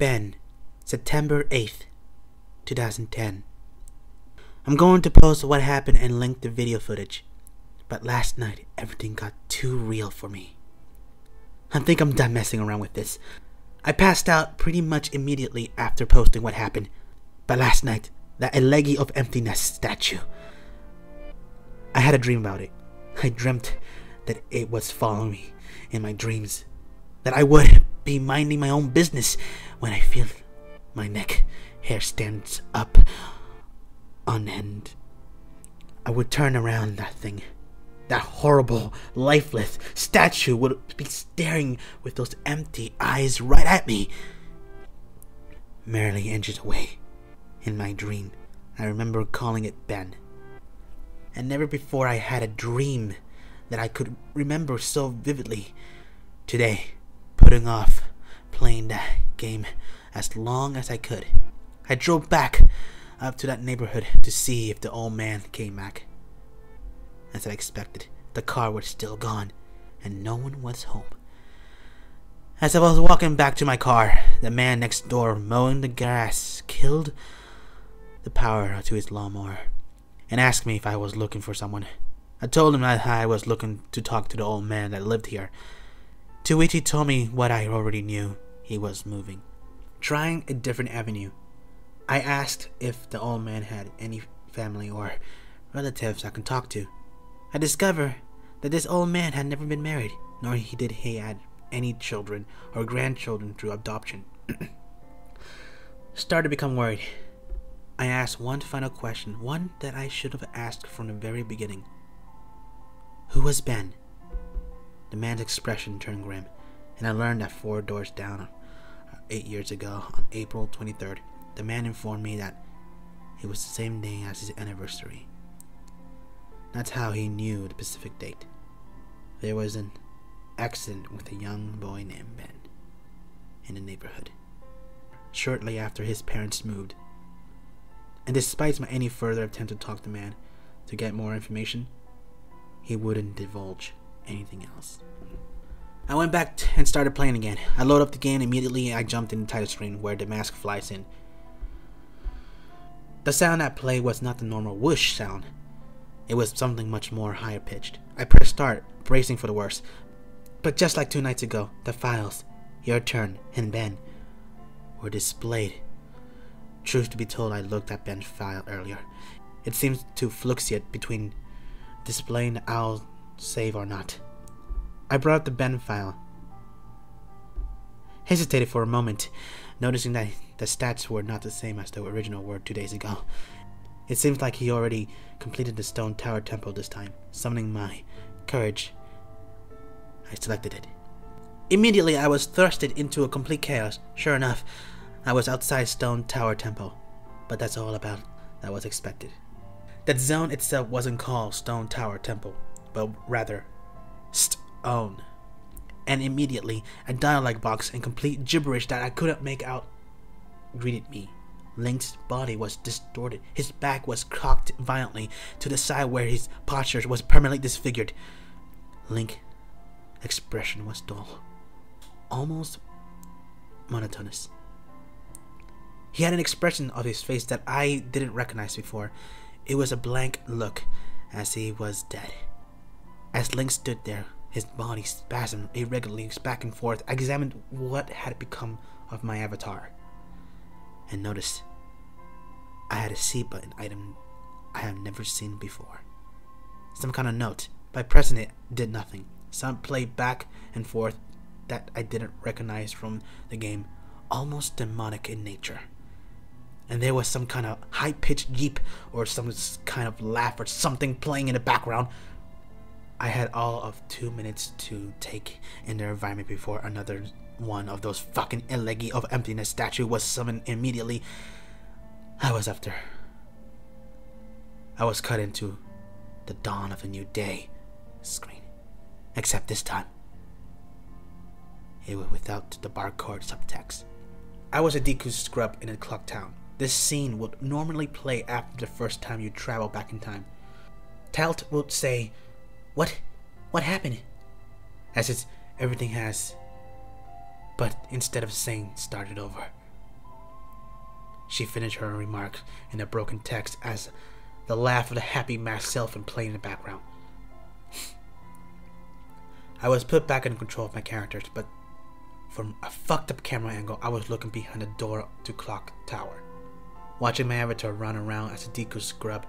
Ben, September 8th, 2010. I'm going to post what happened and link the video footage, but last night everything got too real for me. I think I'm done messing around with this. I passed out pretty much immediately after posting what happened, but last night, that Elegi of Emptiness statue, I had a dream about it. I dreamt that it was following me in my dreams, that I would be minding my own business when I feel my neck hair stands up on end. I would turn around, that thing, that horrible, lifeless statue would be staring with those empty eyes right at me. Merely inches away, in my dream, I remember calling it Ben. And never before I had a dream that I could remember so vividly. Today, putting off playing that game as long as I could, I drove back up to that neighborhood to see if the old man came back. As I expected, the car was still gone, and no one was home. As I was walking back to my car, the man next door mowing the grass killed the power to his lawnmower and asked me if I was looking for someone. I told him that I was looking to talk to the old man that lived here, to which he told me what I already knew: he was moving. Trying a different avenue, I asked if the old man had any family or relatives I could talk to. I discovered that this old man had never been married, nor did he had any children or grandchildren through adoption. Started to become worried. I asked one final question, one that I should have asked from the very beginning. Who was Ben? The man's expression turned grim, and I learned that 4 doors down 8 years ago, on April 23rd, the man informed me that it was the same day as his anniversary. That's how he knew the specific date. There was an accident with a young boy named Ben in the neighborhood, shortly after his parents moved. And despite my any further attempt to talk to the man to get more information, he wouldn't divulge anything else. I went back and started playing again. I loaded up the game immediately. I jumped in the title screen where the mask flies in. The sound that played was not the normal whoosh sound. It was something much more higher pitched. I pressed start, bracing for the worst. But just like 2 nights ago, the files, Your Turn and Ben, were displayed. Truth to be told, I looked at Ben's file earlier. It seems to fluctuate between displaying the I'll save or not. I brought up the Ben file. Hesitated for a moment, noticing that the stats were not the same as the original were 2 days ago. It seems like he already completed the Stone Tower Temple this time. Summoning my courage, I selected it. Immediately I was thrusted into a complete chaos. Sure enough, I was outside Stone Tower Temple, but that's all about that was expected. That zone itself wasn't called Stone Tower Temple, but rather Stone. And immediately a dialogue box in complete gibberish that I couldn't make out greeted me. Link's body was distorted. His back was cocked violently to the side where his posture was permanently disfigured. Link's expression was dull, almost monotonous. He had an expression of his face that I didn't recognize before. It was a blank look, as he was dead. As Link stood there, his body spasmed irregularly back and forth. I examined what had become of my avatar, and noticed I had a C button item I have never seen before. Some kind of note. By pressing it, did nothing. Some played back and forth that I didn't recognize from the game, almost demonic in nature. And there was some kind of high-pitched jeep or some kind of laugh or something playing in the background. I had all of 2 minutes to take in the environment before another one of those fucking Elegi of Emptiness statue was summoned immediately. I was after. I was cut into the dawn of a new day screen. Except this time, it was without the barcode subtext. I was a Deku scrub in a clock town. This scene would normally play after the first time you travel back in time. Talt would say, What happened? As it's everything has. But instead of saying started over, She finished her remark in a broken text as the laugh of the Happy Mask Salesman played in the background. I was put back in control of my characters, but from a fucked up camera angle, I was looking behind the door to Clock Tower, watching my avatar run around as a Deku scrub,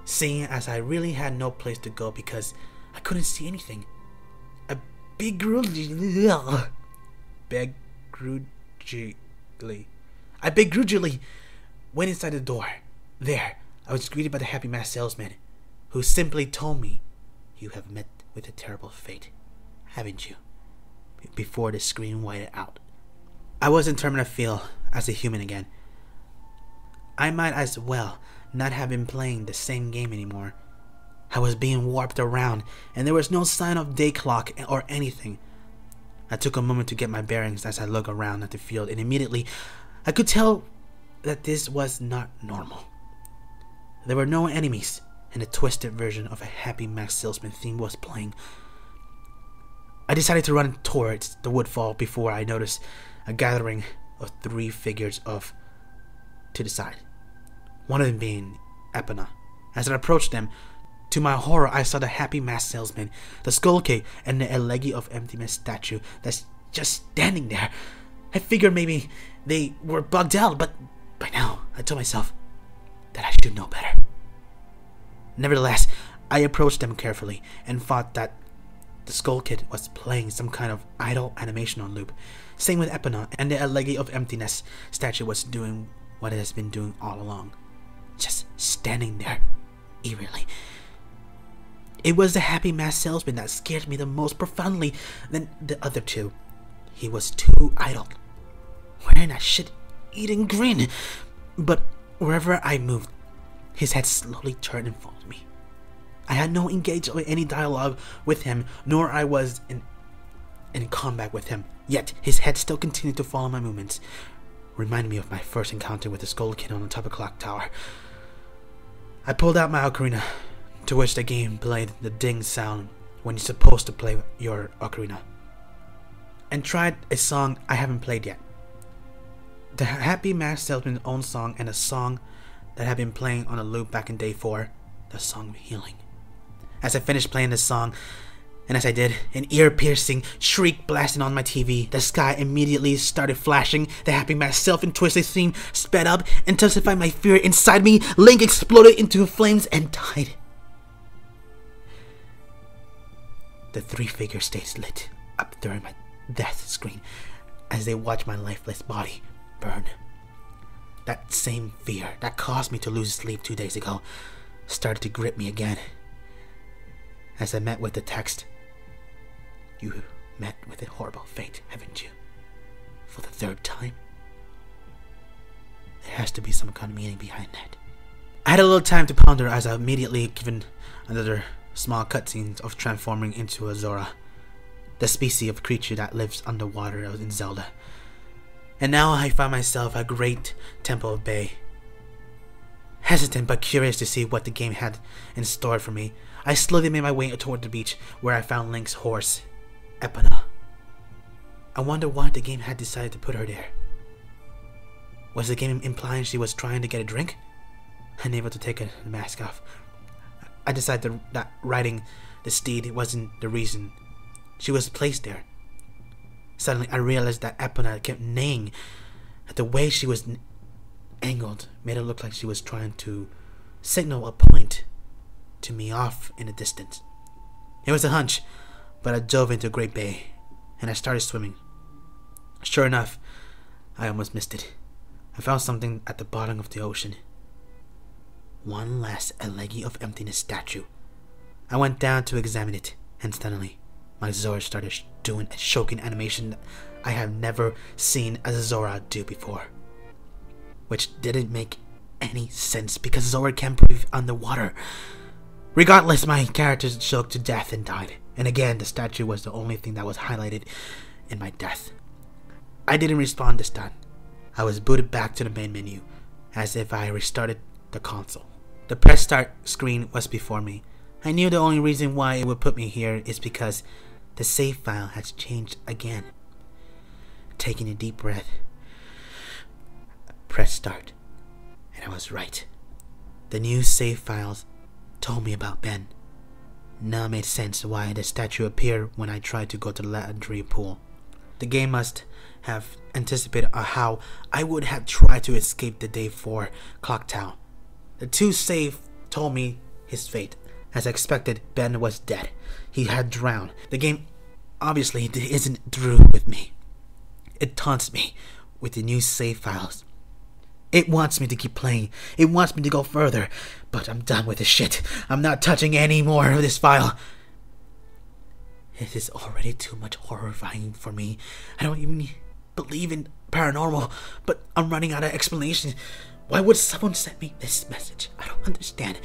seeing as I really had no place to go because I couldn't see anything. I begrudgingly went inside the door. There, I was greeted by the Happy Mask Salesman, who simply told me, "You have met with a terrible fate, haven't you?" before the screen whited out. I wasn't determined to feel as a human again. I might as well not have been playing the same game anymore. I was being warped around, and there was no sign of day clock or anything. I took a moment to get my bearings as I looked around at the field, and immediately I could tell that this was not normal. There were no enemies, and a twisted version of a Happy Mask Salesman theme was playing. I decided to run towards the woodfall before I noticed a gathering of 3 figures off to the side, one of them being Epona. As I approached them, to my horror, I saw the Happy Mask Salesman, the Skull Kid, and the Elegy of Emptiness statue that's just standing there. I figured maybe they were bugged out, but by now, I told myself that I should know better. Nevertheless, I approached them carefully and thought that the Skull Kid was playing some kind of idle animation on loop. Same with Epona, and the Elegy of Emptiness statue was doing what it has been doing all along. Just standing there, eerily. It was the Happy Mask Salesman that scared me the most profoundly than the other two. He was too idle, wearing a shit-eating grin. But wherever I moved, his head slowly turned and followed me. I had no engagement with any dialogue with him, nor I was in combat with him. Yet his head still continued to follow my movements, reminding me of my first encounter with the Skull Kid on the top of Clock Tower. I pulled out my ocarina, to which the game played the ding sound when you're supposed to play your ocarina, and tried a song I haven't played yet. The Happy Mask Salesman's own song, and a song that had been playing on a loop back in day 4, the song of Healing. As I finished playing this song, and as I did, an ear-piercing shriek blasted on my TV. The sky immediately started flashing. The Happy Mask Salesman twisted theme sped up, intensifying my fear inside me. Link exploded into flames and died. The 3 figures stayed lit up during my death screen as they watched my lifeless body burn. That same fear that caused me to lose sleep 2 days ago started to grip me again. As I met with the text, "You met with a horrible fate, haven't you? For the 3rd time?" There has to be some kind of meaning behind that. I had a little time to ponder as I immediately given another small cutscene of transforming into a Zora, the species of creature that lives underwater in Zelda. And now I find myself at Great Temple of Bay. Hesitant but curious to see what the game had in store for me, I slowly made my way toward the beach where I found Link's horse, Epona. I wonder why the game had decided to put her there. Was the game implying she was trying to get a drink? Unable to take the mask off, I decided that riding the steed wasn't the reason she was placed there. Suddenly I realized that Epona kept neighing, that the way she was angled made it look like she was trying to signal a point to me off in the distance. It was a hunch, but I dove into Great Bay and I started swimming. Sure enough, I almost missed it. I found something at the bottom of the ocean. One last Elegy of Emptiness statue. I went down to examine it, and suddenly my Zora started doing a choking animation that I have never seen a Zora do before, which didn't make any sense because Zora can't breathe underwater. Regardless, my character choked to death and died, and again the statue was the only thing that was highlighted in my death. I didn't respond this time. I was booted back to the main menu, as if I restarted the console. The press start screen was before me. I knew the only reason why it would put me here is because the save file has changed again. Taking a deep breath, press start. was right. The new save files told me about Ben. Now it made sense why the statue appeared when I tried to go to the laundry pool. The game must have anticipated how I would have tried to escape the day 4 clock tower. The 2 save told me his fate. As expected, Ben was dead. He had drowned. The game obviously isn't through with me. It taunts me with the new save files. It wants me to keep playing. It wants me to go further. But I'm done with this shit. I'm not touching any more of this file. It is already too much horrifying for me. I don't even believe in paranormal, but I'm running out of explanation. Why would someone send me this message? I don't understand.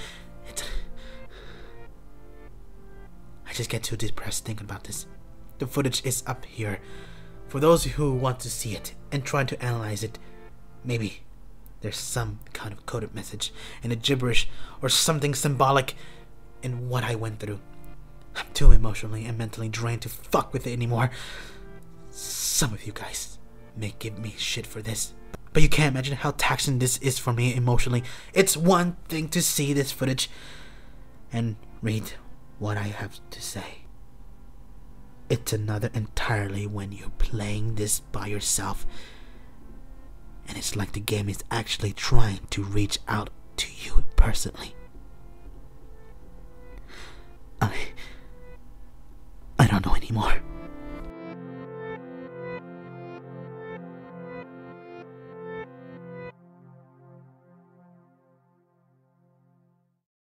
I just get too depressed thinking about this. The footage is up here for those who want to see it and try to analyze it. Maybe there's some kind of coded message in the gibberish or something symbolic in what I went through. I'm too emotionally and mentally drained to fuck with it anymore. Some of you guys may give me shit for this, but you can't imagine how taxing this is for me emotionally. It's one thing to see this footage and read what I have to say. It's another entirely when you're playing this by yourself, and it's like the game is actually trying to reach out to you personally. I don't know anymore.